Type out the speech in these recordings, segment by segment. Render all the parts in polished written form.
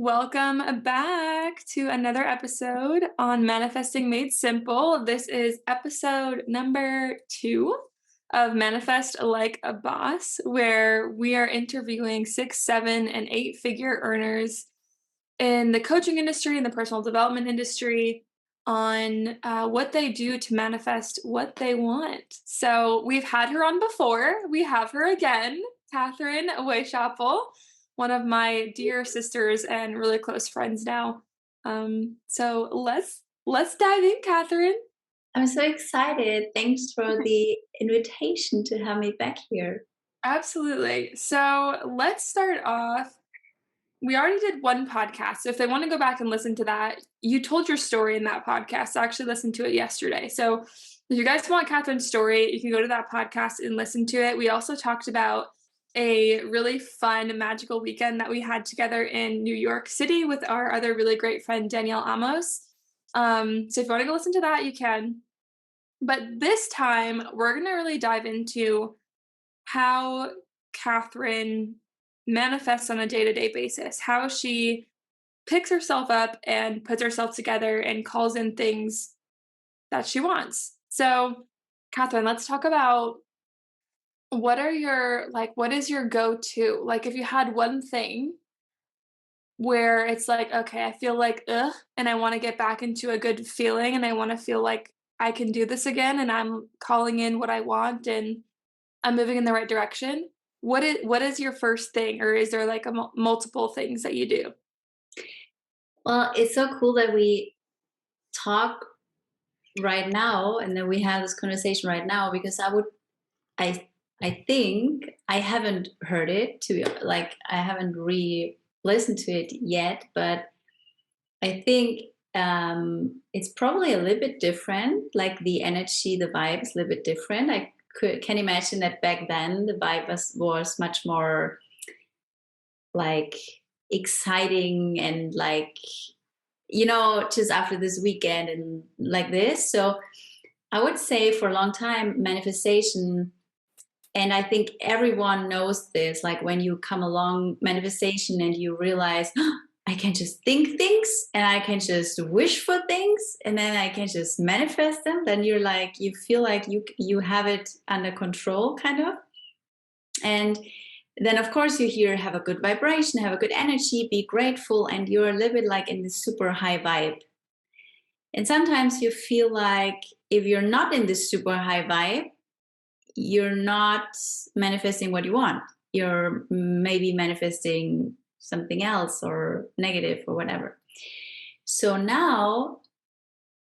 Welcome back to another episode on Manifesting Made Simple. This is episode number 2 of Manifest Like a Boss, where we are interviewing 6, 7, and 8-figure earners in the coaching industry and the personal development industry on what they do to manifest what they want. So we've had her on before. We have her again, Kathrin Weishaupl, one of my dear sisters and really close friends now. So let's dive in, Kathrin. I'm so excited. Thanks for the invitation to have me back here. Absolutely. So let's start off. We already did one podcast. So if they want to go back and listen to that, you told your story in that podcast. I actually listened to it yesterday. So if you guys want Catherine's story, you can go to that podcast and listen to it. We also talked about a really fun, magical weekend that we had together in New York City with our other really great friend, Danielle Amos. So if you want to go listen to that, you can. But this time, we're going to really dive into how Kathrin manifests on a day-to-day basis, how she picks herself up and puts herself together and calls in things that she wants. So, Kathrin, let's talk about what is your go-to? Like, if you had one thing where it's like, okay, I feel like, ugh, and I want to get back into a good feeling and I want to feel like I can do this again and I'm calling in what I want and I'm moving in the right direction. What is your first thing, or is there like multiple things that you do? Well, it's so cool that we talk right now and that we have this conversation right now because I I think I haven't heard it I haven't re-listened to it yet, but I think it's probably a little bit different. Like the energy, the vibe is a little bit different. Can imagine that back then the vibe was much more like exciting and just after this weekend and like this. So I would say for a long time manifestation, and I think everyone knows this, like when you come along manifestation and you realize, "Oh, I can just think things and I can just wish for things and then I can just manifest them," then you feel like you have it under control kind of. And then of course you hear have a good vibration, have a good energy, be grateful, and you're a little bit like in this super high vibe. And sometimes you feel like if you're not in this super high vibe, you're not manifesting what you want. You're maybe manifesting something else or negative or whatever. So now,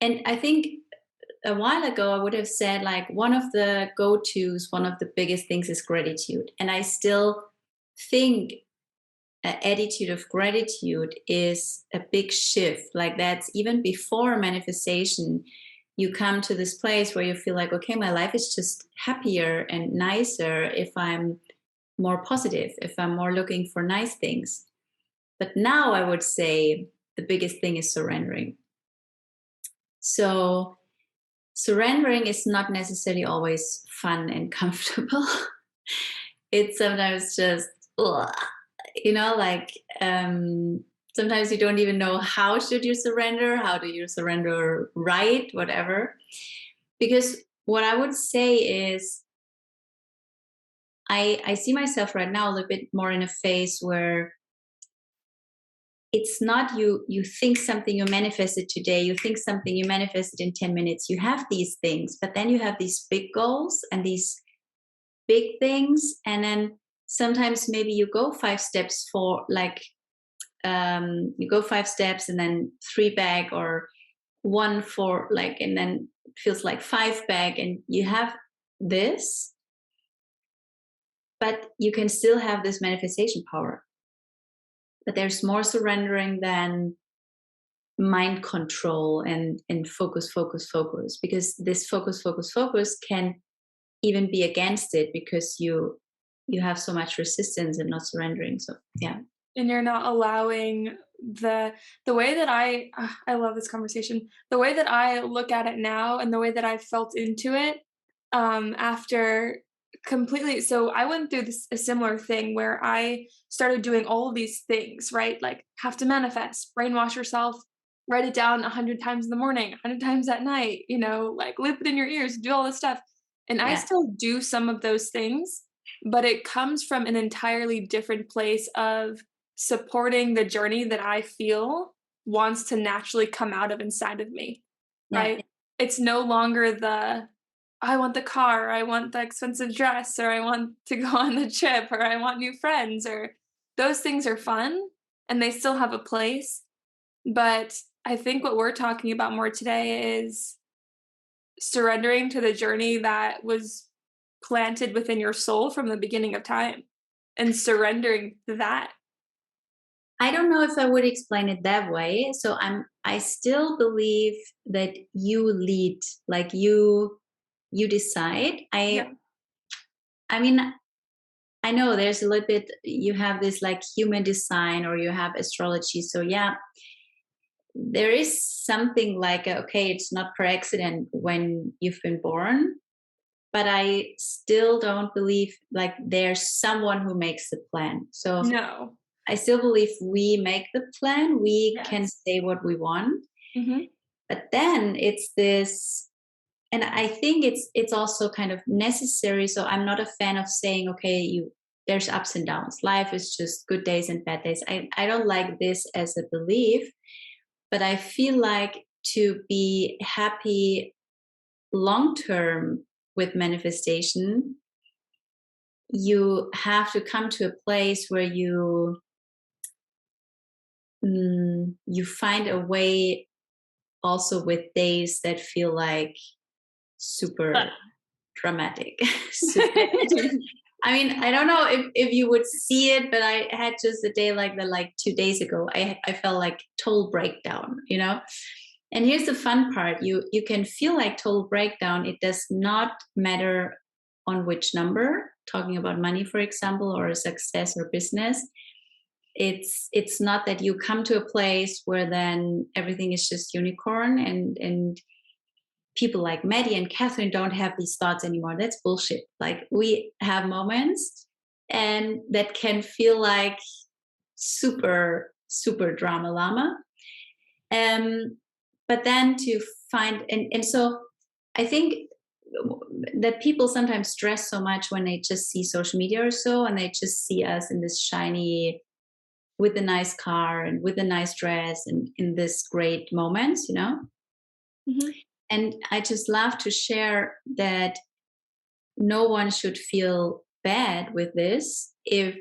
and I think a while ago I would have said like one of the go-tos, one of the biggest things is gratitude. And I still think an attitude of gratitude is a big shift. Like that's even before manifestation, you come to this place where you feel like, okay, my life is just happier and nicer if I'm more positive, if I'm more looking for nice things. But now I would say the biggest thing is surrendering. So surrendering is not necessarily always fun and comfortable. It's sometimes just, ugh, like sometimes you don't even know how should you surrender, how do you surrender right, whatever. Because what I would say is I see myself right now a little bit more in a phase where it's not you think something, you manifest it today, you think something, you manifest it in 10 minutes. You have these things, but then you have these big goals and these big things, and then sometimes maybe you go 5 steps for you go 5 steps and then 3 back, or 1 for like, and then it feels like 5 back, and you have this, but you can still have this manifestation power. But there's more surrendering than mind control and focus, because this focus can even be against it because you have so much resistance and not surrendering. So yeah. And you're not allowing the way that I love this conversation. The way that I look at it now and the way that I felt into it after Completely. So I went through a similar thing where I started doing all of these things, right? Like have to manifest, brainwash yourself, write it down 100 times in the morning, 100 times at night, like loop it in your ears, do all this stuff. And I Yeah. still do some of those things, but it comes from an entirely different place of supporting the journey that I feel wants to naturally come out of inside of me, Yeah. right? It's no longer I want the car, or I want the expensive dress, or I want to go on the trip, or I want new friends, or those things are fun and they still have a place. But I think what we're talking about more today is surrendering to the journey that was planted within your soul from the beginning of time and surrendering to that. I don't know if I would explain it that way. So I still believe that you lead, like you decide. Yeah. I mean, I know there's a little bit, you have this like human design or you have astrology. So yeah, there is something like okay, it's not per accident when you've been born, but I still don't believe like there's someone who makes the plan. So No. I still believe we make the plan, we can Yes. say what we want. Mhm. But then it's this, and I think it's also kind of necessary. So I'm not a fan of saying, okay, you there's ups and downs. Life is just good days and bad days. I don't like this as a belief, but I feel like to be happy long term with manifestation, you have to come to a place where you find a way also with days that feel like super dramatic. Super. I mean, I don't know if you would see it, but I had just a day like that, like 2 days ago. I felt like total breakdown, you know. And here's the fun part: you can feel like total breakdown. It does not matter on which number. Talking about money, for example, or success or business. It's not that you come to a place where then everything is just unicorn and people like Maddie and Kathrin don't have these thoughts anymore. That's bullshit. Like we have moments and that can feel like super, super drama llama. Um, but then to find, and so I think that people sometimes stress so much when they just see social media or so, and they just see us in this shiny, with a nice car and with a nice dress and in this great moments, you know? Mhm. And I just love to share that no one should feel bad with this if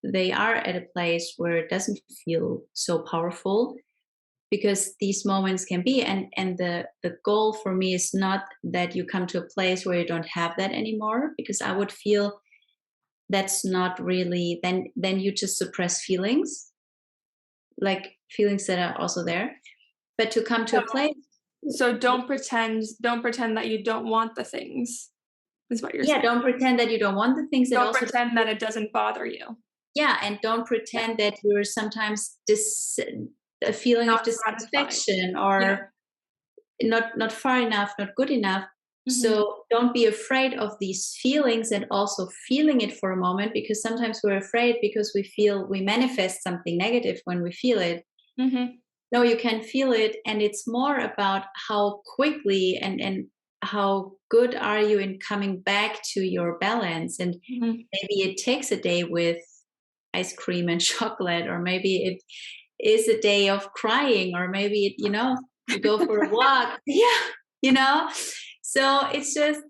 they are at a place where it doesn't feel so powerful, because these moments can be, and the goal for me is not that you come to a place where you don't have that anymore, because I would feel that's not really, then you just suppress feelings, like feelings that are also there. But to come to So a place, so don't pretend that you don't want the things, is what you're yeah, saying. don't pretend that you don't want the things that Don't also, pretend that it doesn't bother you. yeah, and don't Yeah. pretend that you're sometimes a feeling of Not satisfied. dissatisfaction Yeah. or not far enough, not good enough. Mhm. So don't be afraid of these feelings and also feeling it for a moment, because sometimes we're afraid because we feel we manifest something negative when we feel it. Mhm. No, you can feel it, and it's more about how quickly and how good are you in coming back to your balance. And Mhm. maybe it takes a day with ice cream and chocolate, or maybe it is a day of crying, or maybe you go for a walk. Yeah, you know. So it's just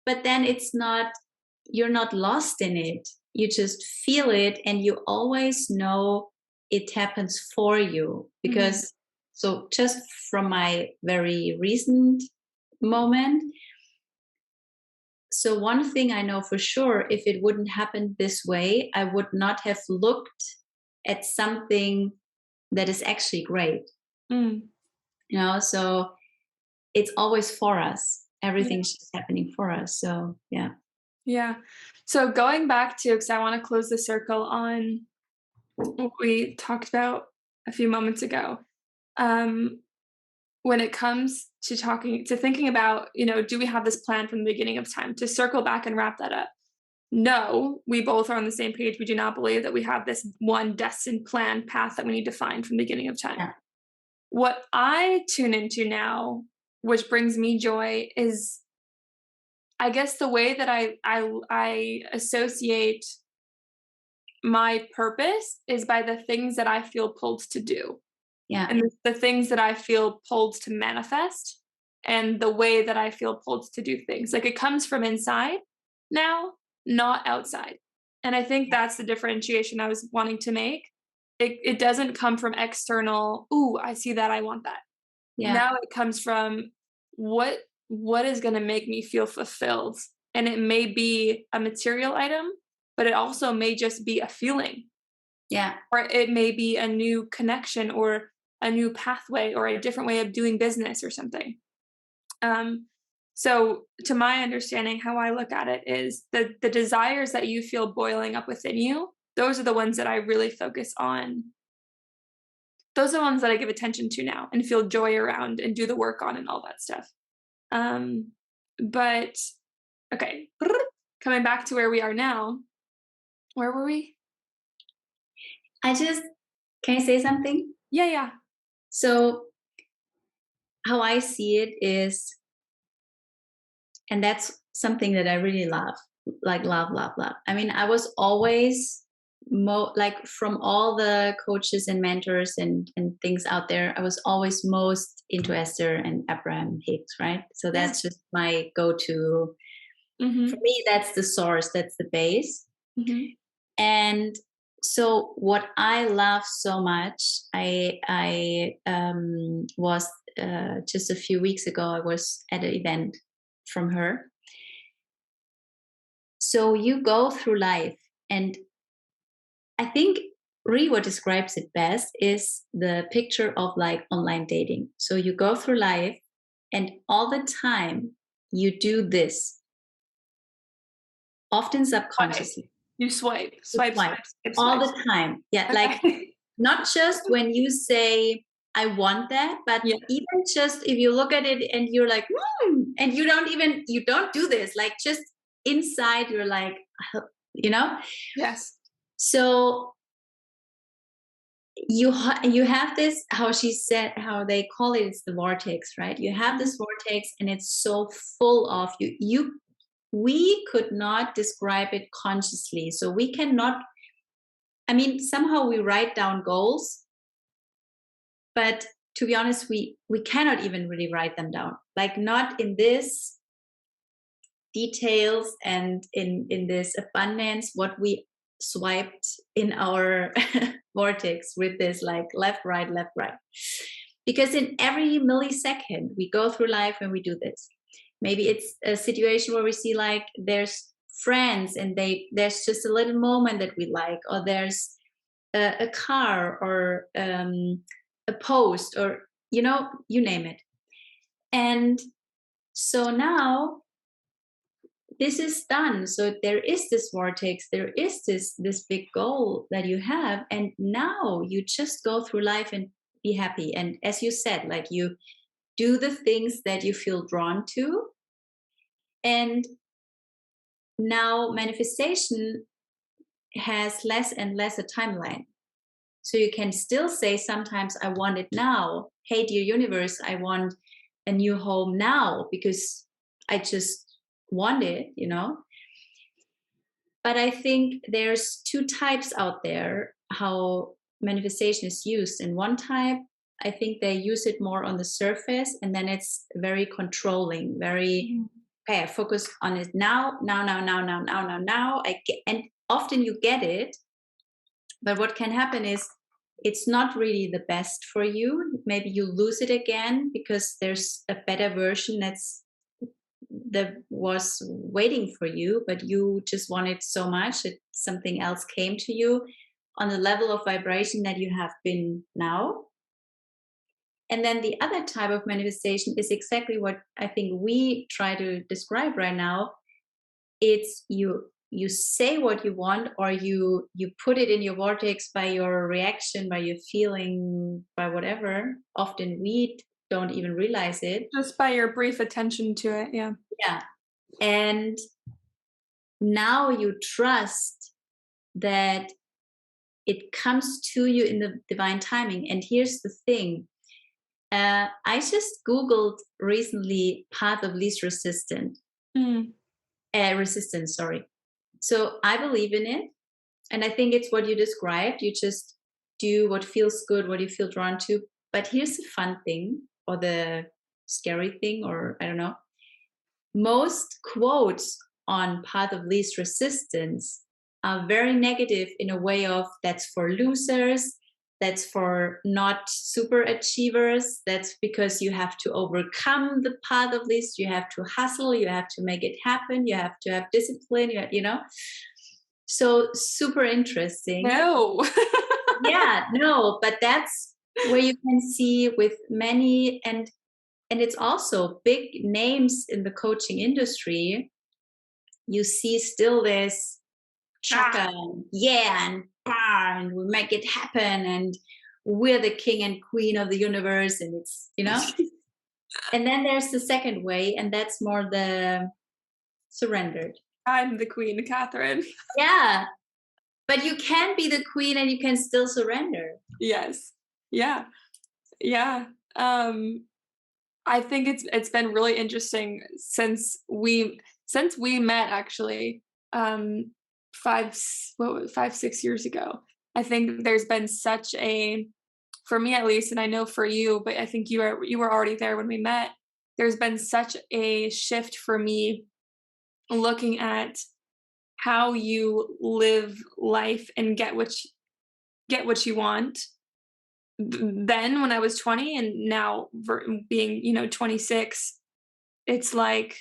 but then it's not, you're not lost in it, you just feel it, and you always know it happens for you. Mhm. Because so just from my very recent moment, so one thing I know for sure, if it wouldn't happen this way, I would not have looked at something that is actually great, Mm. so it's always for us, Yeah. everything's just happening for us. So yeah. Yeah. So going back to, because I wanna close the circle on what we talked about a few moments ago. Um, when it comes to thinking about, do we have this plan from the beginning of time? To circle back and wrap that up. No, we both are on the same page. We do not believe that we have this one destined plan path that we need to find from the beginning of time. Yeah. What I tune into now, which brings me joy, is I guess the way that I associate my purpose is by the things that I feel pulled to do. Yeah. And the things that I feel pulled to manifest, and the way that I feel pulled to do things. Like, it comes from inside now, not outside. And I think that's the differentiation I was wanting to make. It doesn't come from external, "Ooh, I see that, I want that." Yeah. Now it comes from what what is gonna make me feel fulfilled? And it may be a material item, but it also may just be a feeling. Yeah. Or it may be a new connection or a new pathway or a different way of doing business or something. Um, so to my understanding, how I look at it is the desires that you feel boiling up within you, those are the ones that I really focus on. Those are the ones that I give attention to now and feel joy around and do the work on and all that stuff. Um, but okay, coming back to where we are now, where were we? Can I say something? Yeah, yeah. So how I see it is, and that's something that I really love, like love, love, love. I mean, I was always like from all the coaches and mentors and things out there, I was always most into Esther and Abraham Hicks, right? So Yeah. that's just my go-to. For me, that's the source, that's the base. Mhm. And so what I love so much, I was just a few weeks ago, I was at an event from her. So you go through life, and I think really what describes it best is the picture of like online dating. So you go through life, and all the time you do this, often Swipe. subconsciously. You swipe, You swipe, swipe swipe, swipe, all swipe. the time. Yeah, like Okay. not just when you say I want that, but Yeah. even just if you look at it and you're like, and you don't do this, like just inside you're like, you know. Yes. So you have this, how she said, how they call it, it's the vortex, right? You have this vortex, and it's so full of you. We could not describe it consciously, so we cannot. I mean, somehow we write down goals, but to be honest, we cannot even really write them down, like not in this details and in this abundance what we swiped in our vortex with this like left right, because in every millisecond we go through life and we do this. Maybe it's a situation where we see like there's friends and there's just a little moment that we like, or there's a car, or a post, or you name it. And so now this is done. So there is this vortex, there is this big goal that you have, and now you just go through life and be happy. And as you said, like you do the things that you feel drawn to. And now manifestation has less and less a timeline. So you can still say sometimes, I want it now. Hey, dear universe, I want a new home now because I just want it, But I think there's two types out there how manifestation is used. And one type, I think they use it more on the surface, and then it's very controlling, very, okay, I focus on it now. And often you get it. But what can happen is it's not really the best for you. Maybe you lose it again because there's a better version that was waiting for you, but you just wanted so much that something else came to you on the level of vibration that you have been now. And then the other type of manifestation is exactly what I think we try to describe right now. It's you say what you want, or you put it in your vortex by your reaction, by your feeling, by whatever. Often we don't even realize it. Just by your brief attention to it, yeah. Yeah. And now you trust that it comes to you in the divine timing. And here's the thing. I just Googled recently path of least Mm, resistance, sorry. So I believe in it. And I think it's what you described. You just do what feels good, what you feel drawn to. But here's the fun thing, or the scary thing, or I don't know. Most quotes on path of least resistance are very negative in a way of that's for losers, that's for not super achievers, that's because you have to overcome the path of least, you have to hustle, you have to make it happen, you have to have discipline, you know. So super interesting. no. Yeah, no, but that's where you can see with many, and it's also big names in the coaching industry. You see still this Ah, chaka, yeah, and bah, and we make it happen, and we're the king and queen of the universe, and it's, you know. And then there's the second way, and that's more the surrendered. I'm the queen, Kathrin. Yeah, but you can be the queen and you can still surrender. Yes. Yeah. Yeah. I think it's been really interesting since we met actually, 5, 6 years ago. I think there's been such a for me at least, and I know for you, but I think you were already there when we met. There's been such a shift for me looking at how you live life and get what you want then when I was 20 and now being, 26, it's like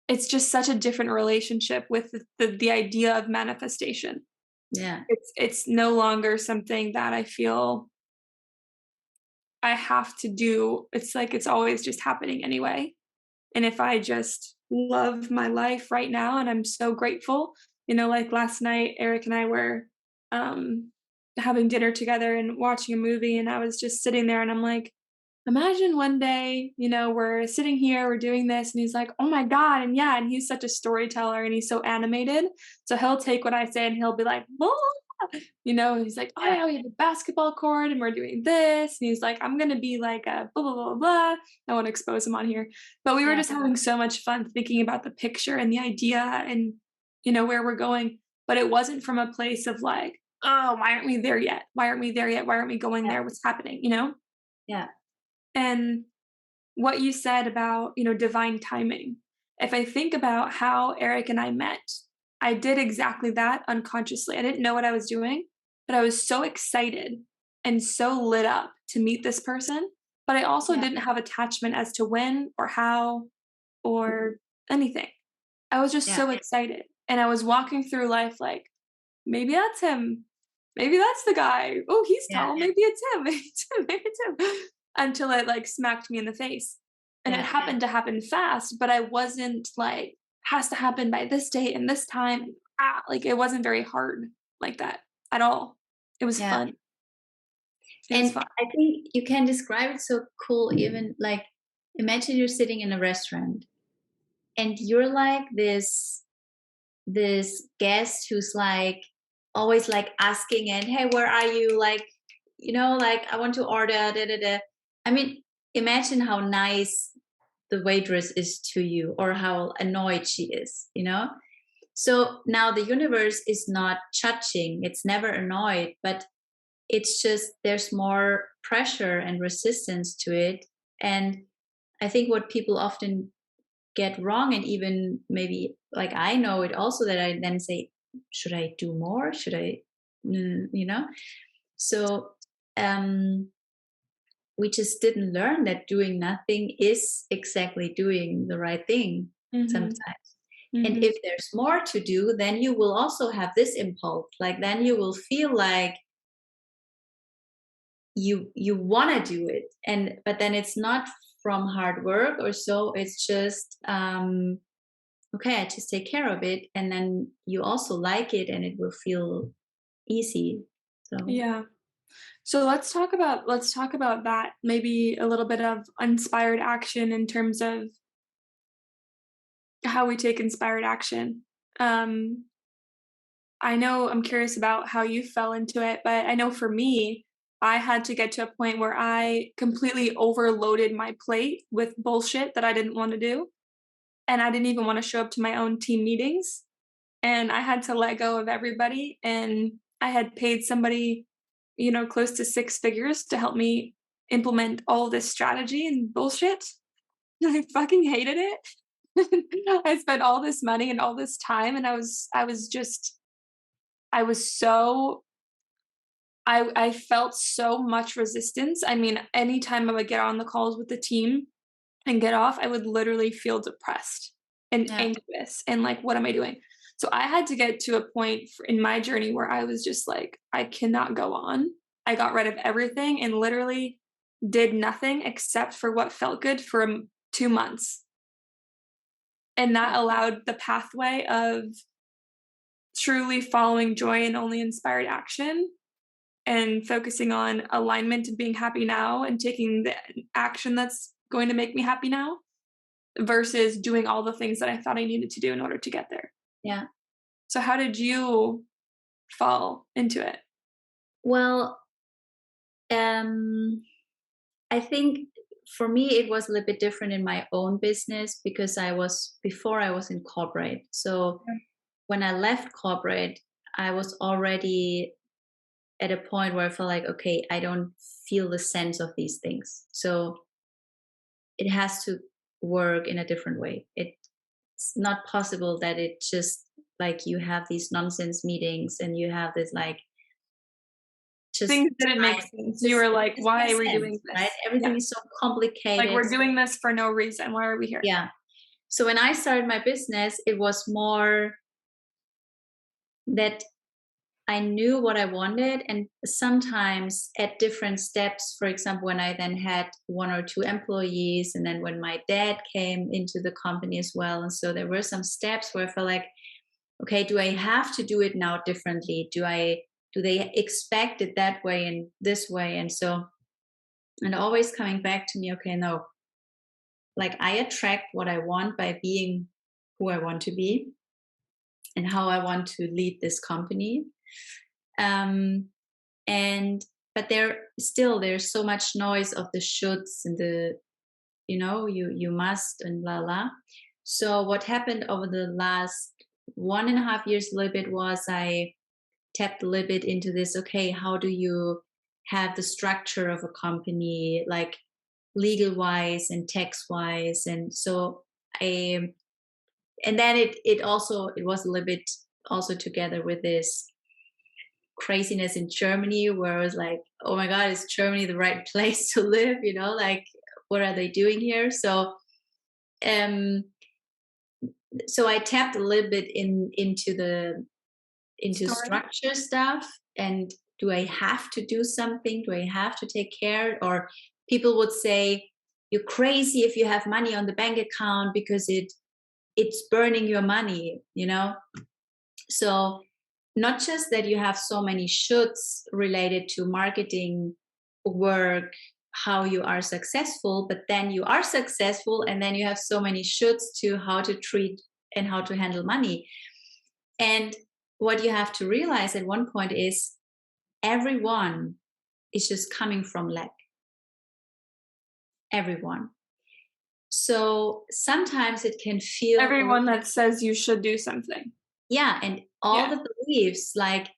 it's just such a different relationship with the idea of manifestation. Yeah, It's no longer something that I feel I have to do. It's like it's always just happening anyway. And if I just love my life right now and I'm so grateful, like last night, Eric and I were um, having dinner together and watching a movie, and I was just sitting there and I'm like, imagine one day, we're sitting here, we're doing this, and he's like, oh my God. And yeah, and he's such a storyteller and he's so animated. So he'll take what I say and he'll be like, "Blah." He's like, oh yeah, yeah, we have a basketball court and we're doing this. And he's like, I'm gonna be like a blah blah blah blah. I won't expose him on here. But we were yeah, just having so much fun thinking about the picture and the idea and where we're going. But it wasn't from a place of like, oh, why aren't we there yet? Why aren't we there yet? Why aren't we going yeah, there? What's happening? yeah, And what you said about, divine timing. If I think about how Eric and I met, I did exactly that unconsciously. I didn't know what I was doing, but I was so excited and so lit up to meet this person. But I also yeah, didn't have attachment as to when or how or anything. I was just yeah, so excited. And I was walking through life like, maybe that's him. Maybe that's the guy. Oh, he's yeah, tall. Maybe it's him. Maybe it's him. Maybe it's him. Until it like smacked me in the face. And it yeah, happened to happen fast, but I wasn't like, has to happen by this date and this time. Like it wasn't very hard like that at all. It was yeah. fun. It was And fun. I think you can describe it so cool, even like imagine you're sitting in a restaurant and you're like this guest who's like always like asking and hey, where are you? Like, like I want to order, da da da. I mean, imagine how nice the waitress is to you or how annoyed she is. So now the universe is not judging, it's never annoyed, but it's just there's more pressure and resistance to it. And I think what people often get wrong, and even maybe like I know it also, that I then say, should I do more? Should I, So um, we just didn't learn that doing nothing is exactly doing the right thing Mhm. sometimes. And Mhm. if there's more to do, then you will also have this impulse. Like then you will feel like you want to do it, and but then it's not from hard work or so. It's just okay, I just take care of it, and then you also like it, and it will feel easy. So Yeah. So let's talk about that, maybe a little bit of inspired action in terms of how we take inspired action. Um, I know I'm curious about how you fell into it, but I know for me, I had to get to a point where I completely overloaded my plate with bullshit that I didn't want to do, and I didn't even want to show up to my own team meetings, and I had to let go of everybody, and I had paid somebody, close to 6 figures to help me implement all this strategy and bullshit. I fucking hated it. I spent all this money and all this time, and I was so I felt so much resistance. I mean, anytime I would get on the calls with the team and get off, I would literally feel depressed and Yeah. anxious and like, what am I doing? So I had to get to a point in my journey where I was just like, I cannot go on. I got rid of everything and literally did nothing except for what felt good for 2 months. And that allowed the pathway of truly following joy and only inspired action and focusing on alignment and being happy now and taking the action that's going to make me happy now versus doing all the things that I thought I needed to do in order to get there. Yeah. So how did you fall into it? Well, um, I think for me it was a little bit different in my own business because before I was in corporate. So Yeah. when I left corporate, I was already at a point where I felt like, okay, I don't feel the sense of these things. So it has to work in a different way. It's not possible that it just like you have these nonsense meetings and you have this like just Things didn't make time, sense. You were like, just why makes are we sense, doing right? this? Yeah. Everything is so Like complicated. we're doing this for no reason. Why are we here? Yeah. So when I started my business, it was more that I knew what I wanted. And sometimes at different steps, for example, when I then had 1 or 2 employees, and then when my dad came into the company as well. And so there were some steps where I felt like, okay, do I have to do it now differently? Do they expect it that way and this way? And so, and always coming back to me, okay, no, like I attract what I want by being who I want to be and how I want to lead this company. Um, and but there's so much noise of the shoulds and the you must and blah blah. So what happened over the last 1.5 years a little bit was I tapped a little bit into this. Okay, how do you have the structure of a company, like legal wise and tax wise? And so I and then it was a little bit also together with this craziness in Germany where I was like, oh my God, is Germany the right place to live? Like what are they doing here? Um so I tapped a little bit into Story. structure stuff. And do I have to do something? Do I have to take care? Or people would say, you're crazy if you have money on the bank account because it's burning your money. So not just that you have so many shoulds related to marketing work, how you are successful, but then you are successful and then you have so many shoulds to how to treat and how to handle money. And what you have to realize at one point is everyone is just coming from lack. Everyone. So sometimes it can feel Everyone that says you should do something. yeah, and all Yeah. the beliefs, like,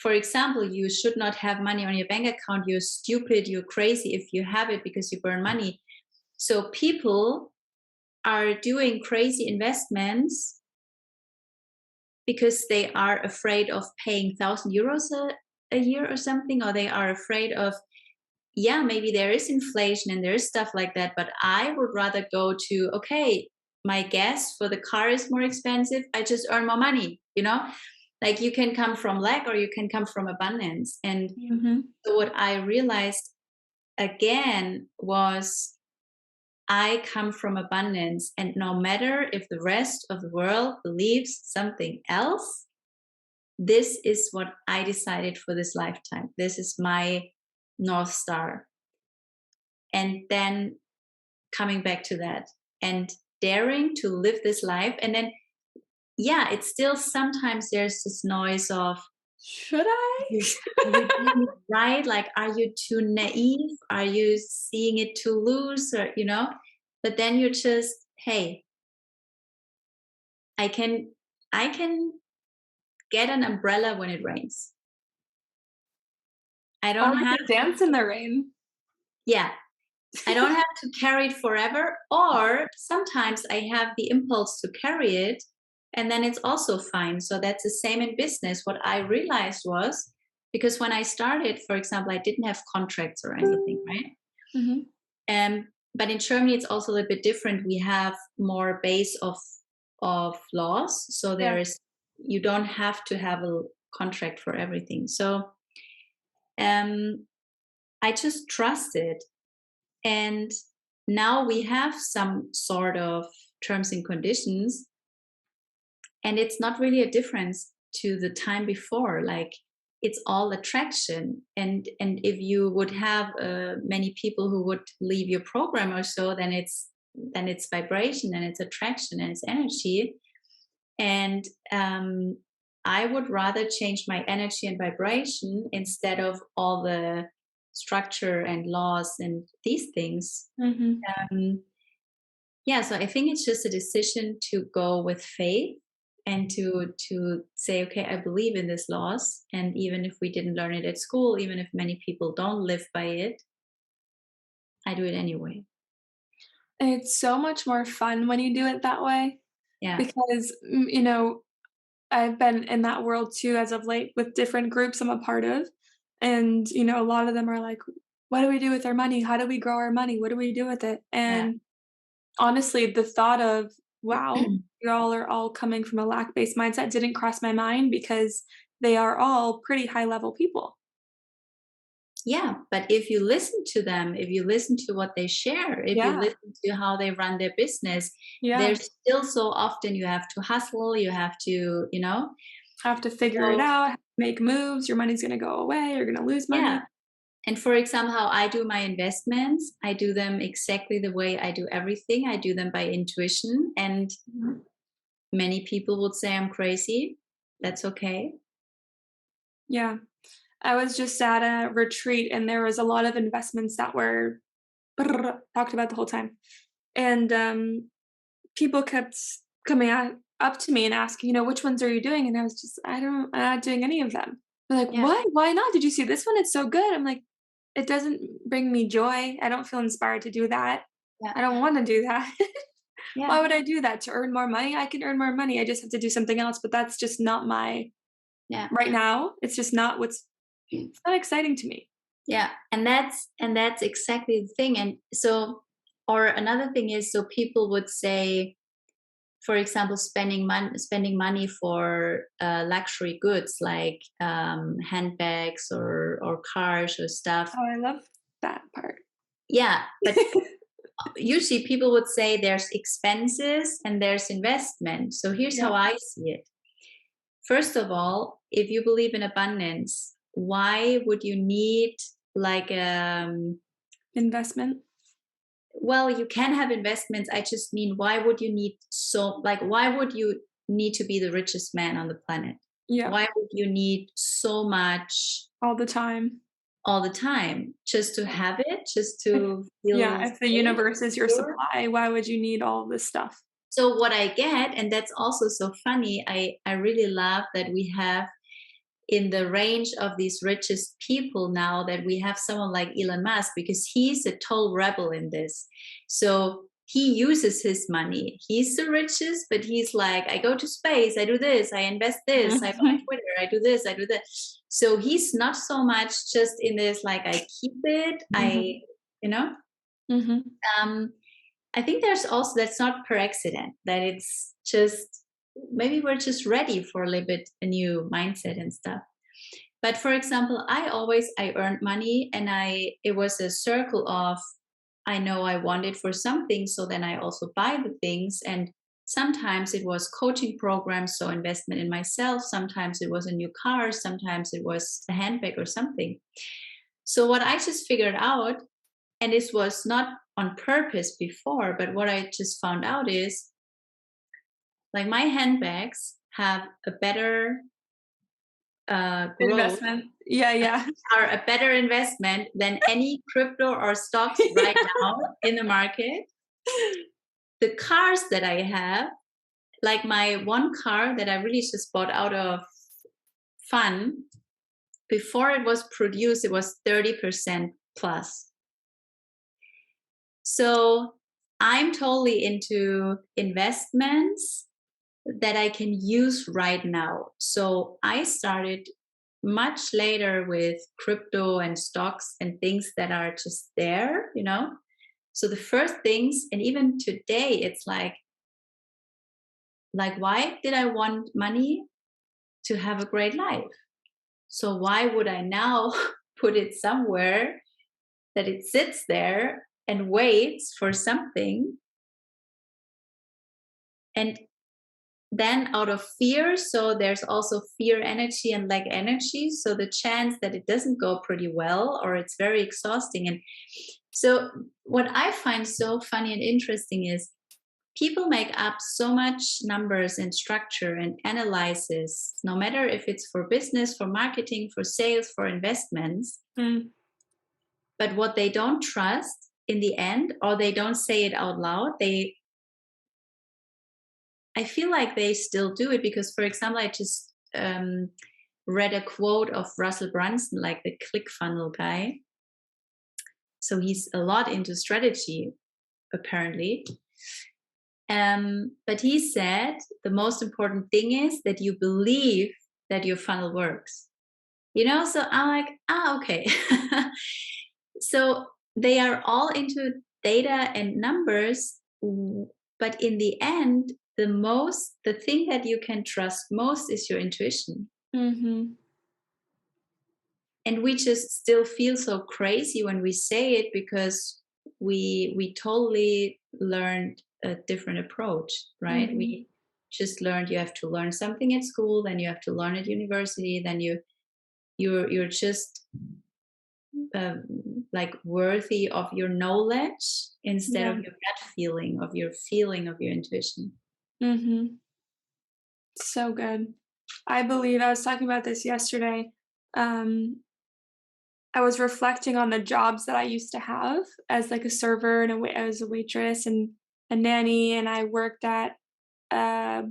for example, you should not have money on your bank account, you're stupid, you're crazy if you have it because you burn money. So people are doing crazy investments because they are afraid of paying 1,000 euros a year or something, or they are afraid of, yeah, maybe there is inflation and there is stuff like that, but I would rather go to, okay, my gas for the car is more expensive, I just earn more money. Like you can come from lack or you can come from abundance. And Mhm. so what I realized again was I come from abundance. And no matter if the rest of the world believes something else, this is what I decided for this lifetime. This is my North Star. And then coming back to that and daring to live this life. And then, yeah, it's still sometimes there's this noise of, Should I? are you doing it right? Like, are you too naive? Are you seeing it too loose? Or, but then you're just, hey, I can get an umbrella when it rains. I Or don't we have could dance in the rain. Yeah, I don't have to carry it forever, or sometimes I have the impulse to carry it, and then it's also fine. So that's the same in business. What I realized was, because when I started, for example, I didn't have contracts or anything, right? Mhm. But in Germany, it's also a little bit different. We have more base of laws, so Yeah. you don't have to have a contract for everything. So um, I just trusted. And now we have some sort of terms and conditions, and it's not really a difference to the time before. Like, it's all attraction, and if you would have many people who would leave your program or so, then it's vibration and it's attraction and it's energy. And I would rather change my energy and vibration instead of all the structure and laws and these things. Mhm. Yeah, so I think it's just a decision to go with faith and to say, okay, I believe in these laws, and even if we didn't learn it at school, even if many people don't live by it, I do it anyway. It's so much more fun when you do it that way Yeah, because, I've been in that world too as of late with different groups I'm a part of. And, a lot of them are like, what do we do with our money? How do we grow our money? What do we do with it? yeah. And honestly, the thought of, wow, you all are all coming from a lack-based mindset didn't cross my mind because they are all pretty high level people. Yeah, but if you listen to them, if you listen to what they share, if you Yeah. listen to how they run their business, Yeah. there's still so often you have to hustle, you have to. Have to figure it So, out, make moves, your money's gonna go away, you're gonna lose yeah. money. And for example, how I do my investments, I do them exactly the way I do everything. I do them by intuition. And Mhm. many people would say I'm crazy. That's okay. Yeah. I was just at a retreat and there was a lot of investments that were talked about the whole time. And people kept up to me and asking, which ones are you doing? And I was just, I'm not doing any of them. They're like, Yeah. what? Why not? Did you see this one? It's so good. I'm like, it doesn't bring me joy. I don't feel inspired to do that. Yeah. I don't want to do that. Why Yeah. would I do that? To earn more money? I can earn more money. I just have to do something else. But that's just not my, Yeah. right now. It's just not it's not exciting to me. Yeah. And that's exactly the thing. And so, or another thing is, so people would say, for example, spending money for luxury goods like handbags or cars or stuff. Oh, I love that part. Yeah, but usually people would say there's expenses and there's investment. So here's how Yeah. I see it. First of all, if you believe in abundance, why would you need like Investment. well, you can have investments. I just mean, why would you need why would you need to be the richest man on the planet? Yeah. Why would you need so much All the time. all the time just to have it, just If to Yeah, feel if the safe, universe is your secure? supply, why would you need all this stuff? So what I get, and that's also so funny, I really love that we have in the range of these richest people now that we have someone like Elon Musk, because he's a total rebel in this. So he uses his money. He's the richest, but he's like, I go to space, I do this, I invest this, I buy Twitter, I do this, I do that. So he's not so much just in this, like, I keep it, Mhm. you know, Mhm. um, I think there's also, that's not per accident, that it's just maybe we're just ready for a little bit a new mindset and stuff. But for example, I earned money, and it was a circle of, I know I want it for something, so then I also buy the things. And sometimes it was coaching programs, so investment in myself, sometimes it was a new car, sometimes it was a handbag or something. So what I just figured out, and this was not on purpose before, but what I just found out is like my handbags have a better growth, Investment. Yeah, yeah. are a better investment than any crypto or stocks right now in the market. The cars that I have, like my one car that I really just bought out of fun, before it was produced, it was 30% plus. So I'm totally into investments that I can use right now. So I started much later with crypto and stocks and things that are just there, you know? So the first things, and even today, it's like why did I want money? To have a great life. So why would I now put it somewhere that it sits there and waits for something? And then out of fear, so there's also fear energy and lack energy. So the chance that it doesn't go pretty well or it's very exhausting. And so what I find so funny and interesting is people make up so much numbers and structure and analysis, no matter if it's for business, for marketing, for sales, for investments. Mm. But what they don't trust in the end, or they don't say it out loud, I feel like they still do it because, for example, I just read a quote of Russell Brunson, like the ClickFunnels guy. So he's a lot into strategy, apparently. But he said the most important thing is that you believe that your funnel works. You know, so I'm like, okay. So they are all into data and numbers, but in the end, the thing that you can trust most is your intuition. Mm-hmm. And we just still feel so crazy when we say it because we totally learned a different approach, right? Mm-hmm. We just learned you have to learn something at school, then you have to learn at university, then you're just like worthy of your knowledge instead Yeah. of your gut feeling of your intuition. Mm-hmm. So good. I believe I was talking about this yesterday. I was reflecting on the jobs that I used to have as like a server and as a waitress and a nanny, and I worked at a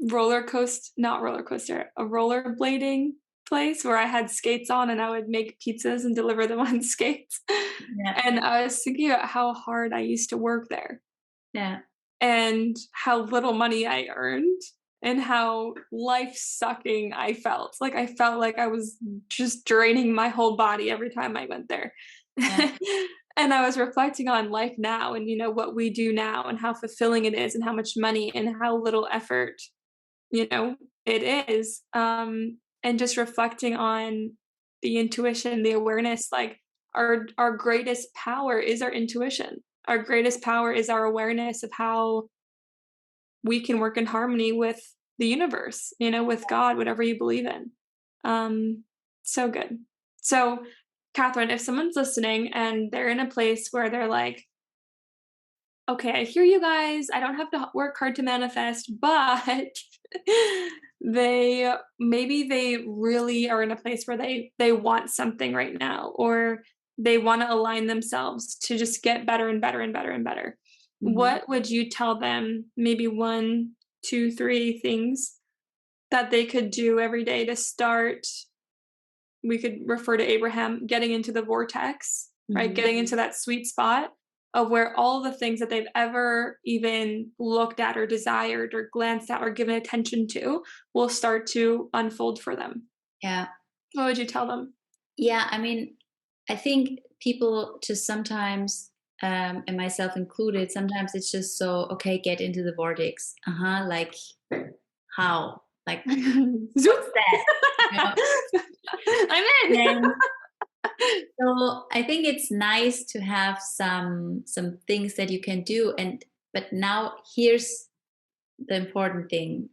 not roller coaster, a rollerblading place where I had skates on and I would make pizzas and deliver them on skates. Yeah, And I was thinking about how hard I used to work there yeah, and how little money I earned and how life-sucking I felt. Like, I felt like I was just draining my whole body every time I went there. yeah. And I was reflecting on life now and, what we do now and how fulfilling it is and how much money and how little effort, it is. And just reflecting on the intuition, the awareness, like, our greatest power is our intuition. Our greatest power is our awareness of how we can work in harmony with the universe, with God, whatever you believe in. So good. So, Kathrin, if someone's listening and they're in a place where they're like, okay, I hear you guys. I don't have to work hard to manifest, but maybe they really are in a place where they want something right now, or they want to align themselves to just get better and better and better and better. Mhm. What would you tell them? Maybe one, two, three things that they could do every day to start. We could refer to Abraham getting into the vortex, right? Mhm. Getting into that sweet spot of where all the things that they've ever even looked at or desired or glanced at or given attention to will start to unfold for them. Yeah, What would you tell them? yeah. I mean, I think people just sometimes, and myself included, sometimes it's just so okay. Get into the vortex. Like how? Like Zoop! what's that? You know? I'm in. And so I think it's nice to have some things that you can do. And but now here's the important thing.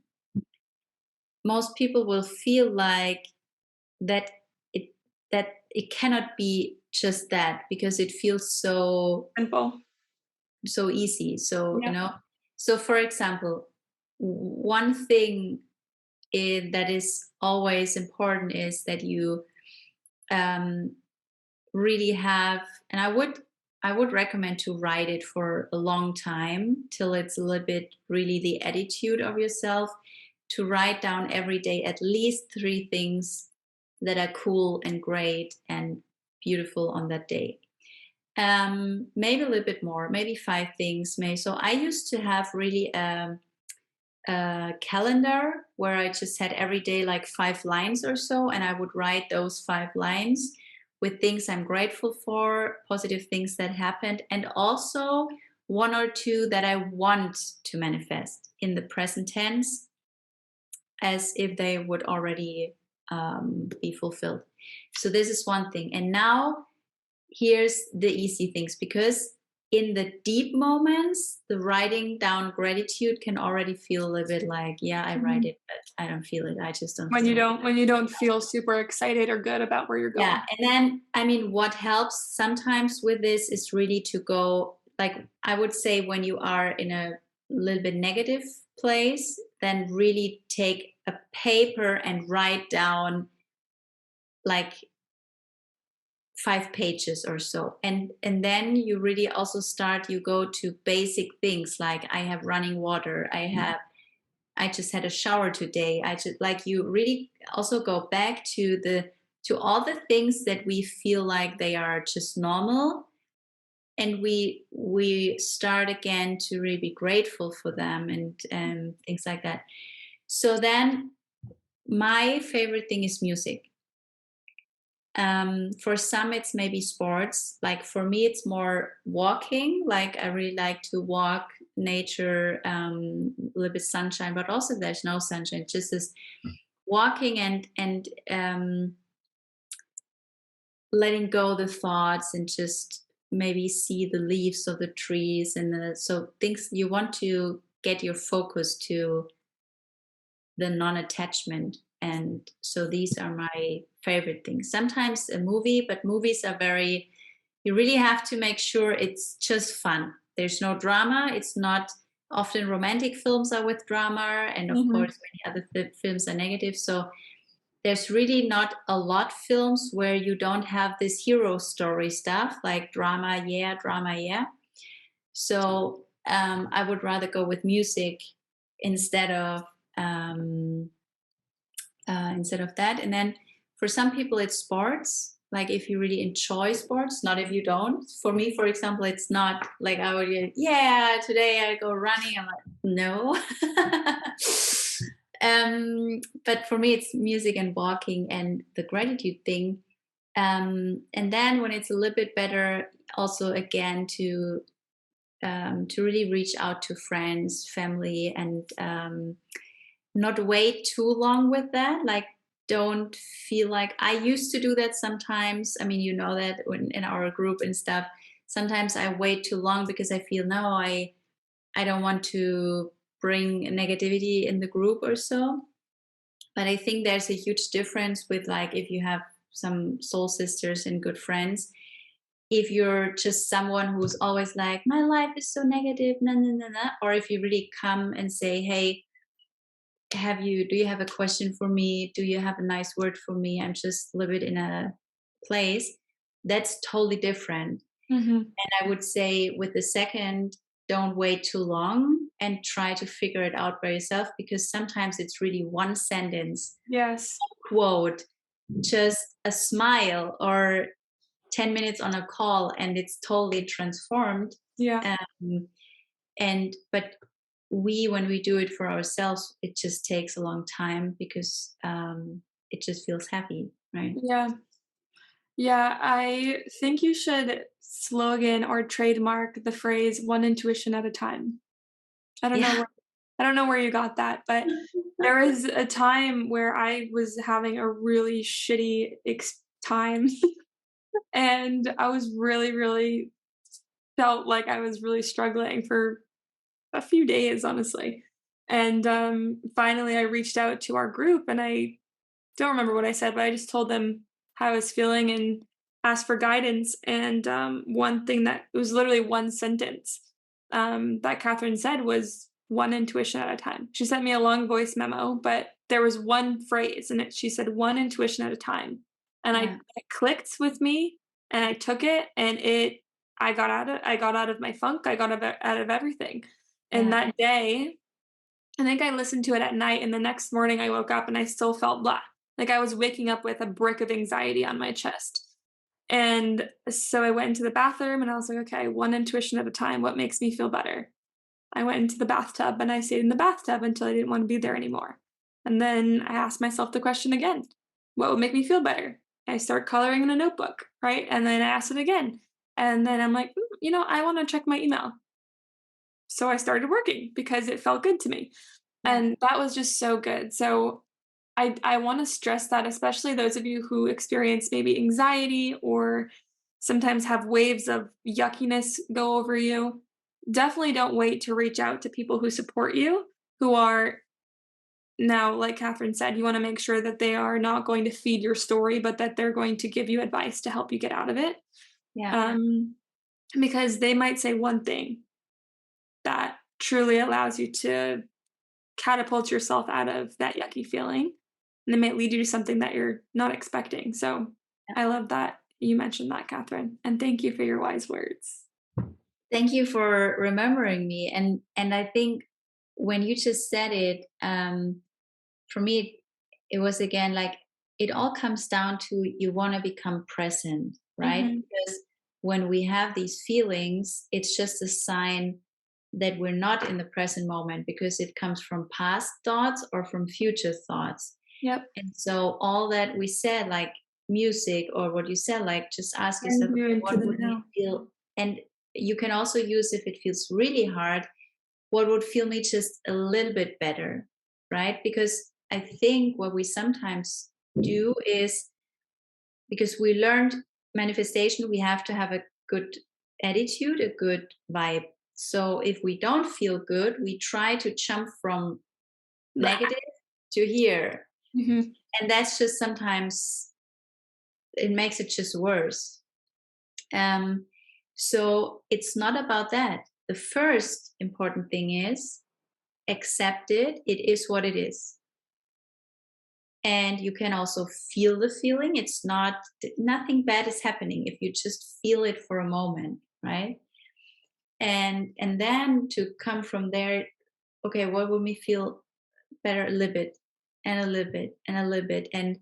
Most people will feel like that it that it cannot be just that, because it feels Simple. so easy. So, Yeah. so for example, one thing that is always important is that you um, really have, and I would recommend to write it for a long time till it's a little bit really the attitude of yourself, to write down every day at least 3 things that are cool and great and beautiful on that day. Maybe a little bit more, maybe 5 things. Maybe. So I used to have really a calendar where I just had every day like 5 lines or so, and I would write those 5 lines with things I'm grateful for, positive things that happened, and also 1 or 2 that I want to manifest in the present tense, as if they would already be fulfilled. So this is one thing. And now here's the easy things, because in the deep moments, the writing down gratitude can already feel a little bit like, yeah, I write Mhm. it, but I don't feel it. I just don't When you feel it. don't feel super excited or good about where you're Yeah. going. And then, I mean, what helps sometimes with this is really to go, like, I would say when you are in a little bit negative place, then really take a paper and write down like 5 pages or so, and then you really also start, you go to basic things like, I have running water, I just had a shower today, I just, like, you really also go back to the, to all the things that we feel like they are just normal, and we start again to really be grateful for them, and things like that. So then my favorite thing is music. For some, it's maybe sports. Like for me, it's more walking. Like I really like to walk, nature, a little bit sunshine, but also if there's no sunshine, just this walking, and letting go the thoughts, and just maybe see the leaves of the trees, and so things you want to get your focus to the non-attachment. And so these are my favorite things. Sometimes a movie, but movies are very, you really have to make sure it's just fun. There's no drama. It's not, often romantic films are with drama, and of Mhm. course many other films are negative. So there's really not a lot films where you don't have this hero story stuff, like drama, yeah, drama, yeah. So I would rather go with music instead of um, instead of that. And then for some people, it's sports. Like if you really enjoy sports, not if you don't. For me, for example, it's not like I would, yeah, today I go running. I'm like, no. But for me, it's music and walking and the gratitude thing. And then when it's a little bit better, also again to really reach out to friends, family, and not wait too long with that. Like, don't feel like, I used to do that sometimes. I mean, you know that when in our group and stuff, sometimes I wait too long because I feel, no, I don't want to bring negativity in the group or so. But I think there's a huge difference with, like, if you have some soul sisters and good friends, if you're just someone who's always like, my life is so negative, nah, nah, nah, nah, or if you really come and say, hey, do you have a question for me? Do you have a nice word for me? I'm just a little bit in a place. That's totally different. Mhm. And I would say with the second, don't wait too long and try to figure it out by yourself, because sometimes it's really one sentence, Yes. quote, just a smile, or 10 minutes on a call, and it's totally transformed. Yeah. Um, and but when we do it for ourselves, it just takes a long time, because it just feels happy, right? Yeah. Yeah, I think you should slogan or trademark the phrase "one intuition at a time." I don't know Yeah. where I don't know where you got that, but there was a time where I was having a really shitty time, and I was really, really felt like I was really struggling for a few days, honestly. And finally, I reached out to our group, and I don't remember what I said, but I just told them how I was feeling and asked for guidance. And one thing that it was literally one sentence that Kathrin said was one intuition at a time. She sent me a long voice memo, but there was one phrase and she said one intuition at a time. And Yeah. it clicked with me and I took it and I got out of my funk. I got out of everything. And Yeah. that day, I think I listened to it at night and the next morning I woke up and I still felt blah. Like I was waking up with a brick of anxiety on my chest. And so I went into the bathroom and I was like, okay, one intuition at a time. What makes me feel better? I went into the bathtub and I stayed in the bathtub until I didn't want to be there anymore. And then I asked myself the question again, what would make me feel better? I start coloring in a notebook, right? And then I asked it again. And then I'm like, I want to check my email. So I started working because it felt good to me. Yeah. And that was just so good. So I wanna stress that, especially those of you who experience maybe anxiety or sometimes have waves of yuckiness go over you. Definitely don't wait to reach out to people who support you, who are now, like Kathrin said, you wanna make sure that they are not going to feed your story, but that they're going to give you advice to help you get out of it. Yeah. Um, because they might say one thing that truly allows you to catapult yourself out of that yucky feeling, and it might lead you to something that you're not expecting. So Yeah. I love that you mentioned that, Kathrin, and thank you for your wise words. Thank you for remembering me. And I think when you just said it, for me, it was again like it all comes down to you want to become present, right? Mhm. Because when we have these feelings, it's just a sign that we're not in the present moment because it comes from past thoughts or from future thoughts. Yep. And so all that we said, like music or what you said, like just ask Bring yourself, you okay, into what the would me now. feel? And you can also use if it feels really hard, what would feel me just a little bit better, right? Because I think what we sometimes do is because we learned manifestation, we have to have a good attitude, a good vibe. So if we don't feel good, we try to jump from Blah. negative to here. Mhm. And that's just sometimes it makes it just worse. Um, so it's not about that. The first important thing is accept it. It is what it is. And you can also feel the feeling. It's not, nothing bad is happening if you just feel it for a moment, right? And then to come from there, okay, what would me feel better a little bit and a little bit and a little bit. And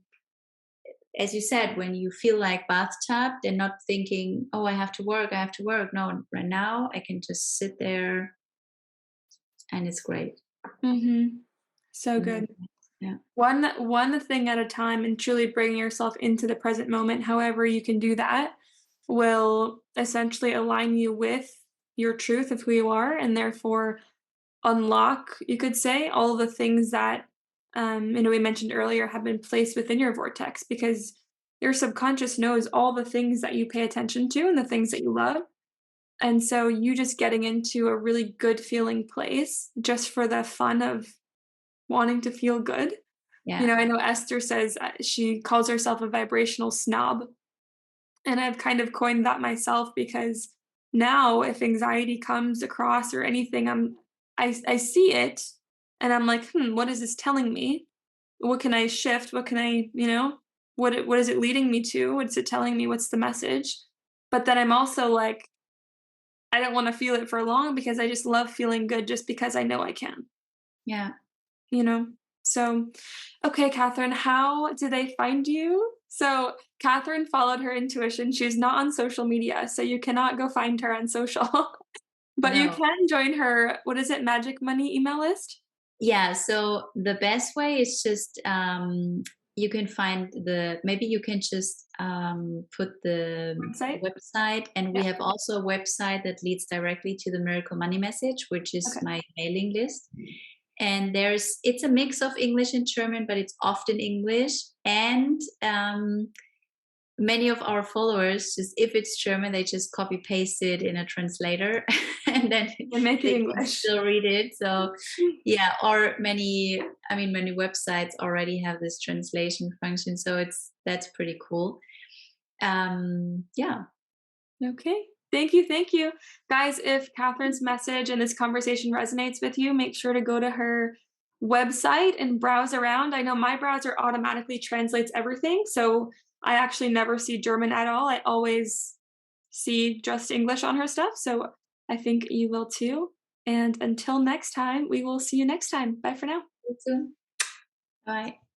as you said, when you feel like bathtub, they're not thinking, oh, I have to work, I have to work. No, right now I can just sit there and it's great. Mhm. So Mhm. good. Yeah. One thing at a time and truly bringing yourself into the present moment, however you can do that, will essentially align you with your truth of who you are and therefore unlock, you could say, all the things that, we mentioned earlier have been placed within your vortex because your subconscious knows all the things that you pay attention to and the things that you love. And so you just getting into a really good feeling place just for the fun of wanting to feel good. Yeah. I know Esther says she calls herself a vibrational snob. And I've kind of coined that myself because now if anxiety comes across or anything, I see it and I'm like, what is this telling me? What can I shift? What can what is it leading me to? What's it telling me? What's the message? But then I'm also like, I don't want to feel it for long because I just love feeling good just because I know I can, Yeah. you know? So, okay, Kathrin, how do they find you? So, Kathrin followed her intuition. She's not on social media, so you cannot go find her on social, but you No. can join her, what is it, Magic Money email list? Yeah, so the best way is just you can find the maybe you can just put the Website? website, and we Yeah. have also a website that leads directly to the Miracle Money Message, which is Okay. my mailing list. And it's a mix of English and German, but it's often English. And many of our followers, just if it's German, they just copy paste it in a translator and then And make it they can English. still read it. So yeah, or many, I mean, many websites already have this translation function. So that's pretty cool. Yeah. Okay. Thank you. Thank you. Guys, if Catherine's message and this conversation resonates with you, make sure to go to her website and browse around. I know my browser automatically translates everything, so I actually never see German at all. I always see just English on her stuff, so I think you will too. And until next time, we will see you next time. Bye for now. See you soon. Bye.